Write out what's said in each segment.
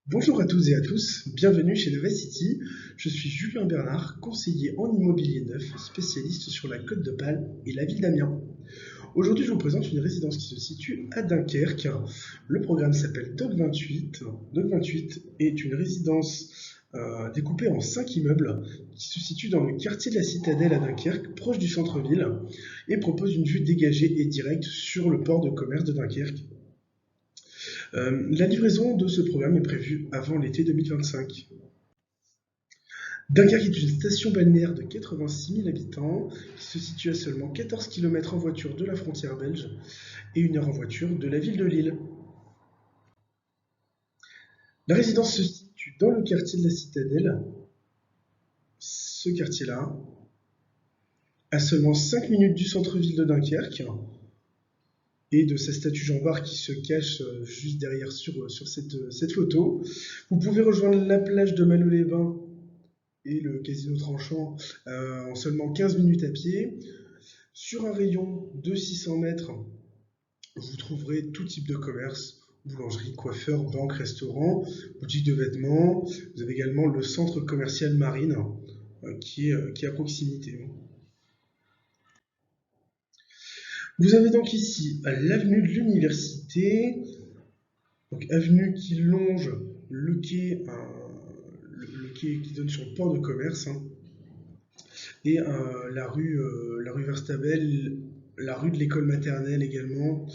Bonjour à toutes et à tous, bienvenue chez Nova City. Je suis Julien Bernard, conseiller en immobilier neuf, spécialiste sur la Côte d'Opale et la ville d'Amiens. Aujourd'hui, je vous présente une résidence qui se situe à Dunkerque. Le programme s'appelle Doc 28. Doc 28 est une résidence découpée en 5 immeubles qui se situe dans le quartier de la Citadelle à Dunkerque, proche du centre-ville, et propose une vue dégagée et directe sur le port de commerce de Dunkerque. La livraison de ce programme est prévue avant l'été 2025. Dunkerque est une station balnéaire de 86 000 habitants qui se situe à seulement 14 km en voiture de la frontière belge et 1 heure en voiture de la ville de Lille. La résidence se situe dans le quartier de la Citadelle. Ce quartier-là, à seulement 5 minutes du centre-ville de Dunkerque et de sa statue Jean Bart qui se cache juste derrière sur cette photo. Vous pouvez rejoindre la plage de Malo-les-Bains et le casino Tranchant en seulement 15 minutes à pied. Sur un rayon de 600 mètres, vous trouverez tout type de commerce, boulangerie, coiffeur, banque, restaurant, boutique de vêtements. Vous avez également le centre commercial Marine qui est à proximité. Vous avez donc ici l'avenue de l'Université, donc avenue qui longe le quai qui donne sur le port de commerce, hein, et la rue Verstabel, la rue de l'école maternelle également.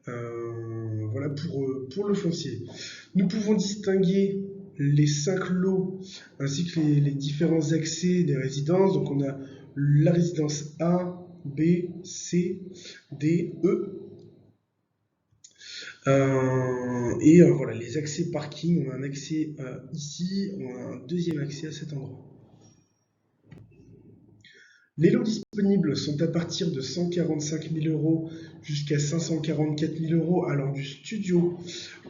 Voilà pour le foncier. Nous pouvons distinguer les 5 lots ainsi que les différents accès des résidences. Donc on a la résidence A, B, C, D, E. Voilà, les accès parking, on a un accès ici, on a un deuxième accès à cet endroit. Les lots disponibles sont à partir de 145 000 euros jusqu'à 544 000 euros, allant du studio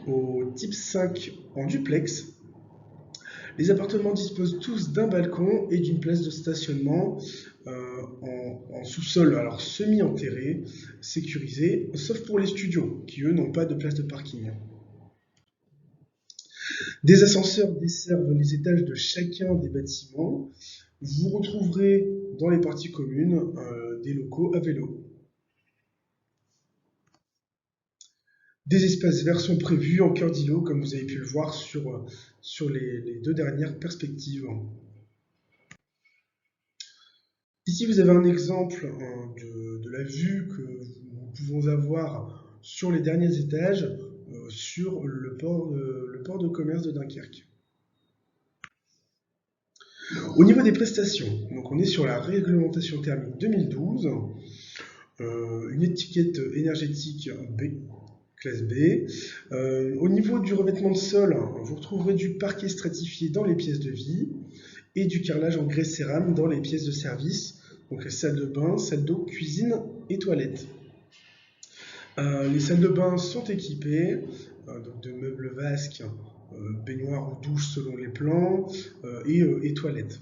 au type 5 en duplex. Les appartements disposent tous d'un balcon et d'une place de stationnement en sous-sol, alors semi-enterré, sécurisé, sauf pour les studios, qui eux n'ont pas de place de parking. Des ascenseurs desservent les étages de chacun des bâtiments. Vous retrouverez dans les parties communes des locaux à vélo. Des espaces verts sont prévus en cœur d'îlot, comme vous avez pu le voir sur les deux dernières perspectives. Ici, vous avez un exemple de la vue que nous pouvons avoir sur les derniers étages sur le port de commerce de Dunkerque. Au niveau des prestations, donc on est sur la réglementation thermique 2012, une étiquette énergétique B, classe B. Au niveau du revêtement de sol, vous retrouverez du parquet stratifié dans les pièces de vie et du carrelage en grès cérame dans les pièces de service, donc les salles de bain, salle d'eau, cuisine et toilettes. Les salles de bain sont équipées donc de meubles vasques, baignoires ou douches selon les plans, et toilettes.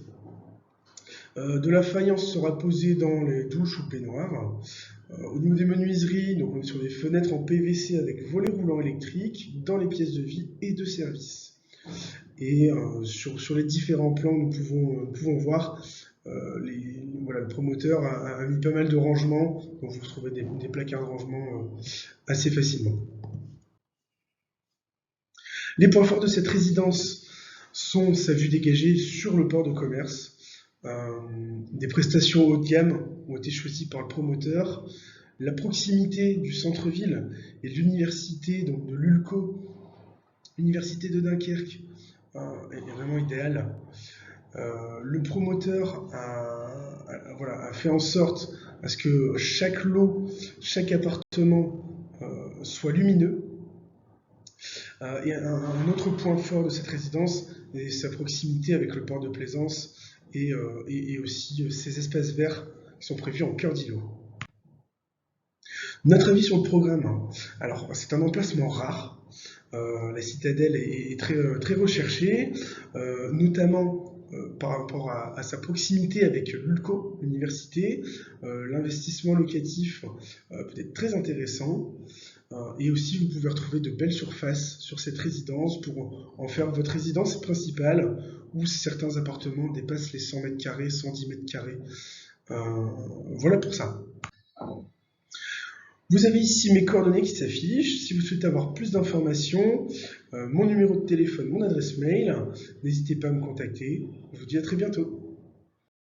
De la faïence sera posée dans les douches ou baignoires. Au niveau des menuiseries, donc on est sur des fenêtres en PVC avec volets roulants électriques dans les pièces de vie et de service. Et sur les différents plans, nous pouvons voir voilà, le promoteur a mis pas mal de rangements, donc vous retrouvez des placards de rangement assez facilement. Les points forts de cette résidence sont sa vue dégagée sur le port de commerce. Des prestations haut de gamme ont été choisies par le promoteur. La proximité du centre-ville et de l'université, donc de l'ULCO, l'université de Dunkerque, est vraiment idéale. Le promoteur a fait en sorte à ce que chaque lot, chaque appartement soit lumineux. Et un autre point fort de cette résidence est sa proximité avec le port de plaisance et aussi ces espaces verts qui sont prévus en cœur d'îlot. Notre avis sur le programme. Alors, c'est un emplacement rare. La citadelle est très recherchée, notamment par rapport à sa proximité avec l'ULCO, l'université. L'investissement locatif peut être très intéressant. Et aussi, vous pouvez retrouver de belles surfaces sur cette résidence pour en faire votre résidence principale, où certains appartements dépassent les 100 mètres carrés, 110 mètres carrés. Voilà pour ça. Vous avez ici mes coordonnées qui s'affichent. Si vous souhaitez avoir plus d'informations, mon numéro de téléphone, mon adresse mail, n'hésitez pas à me contacter. Je vous dis à très bientôt.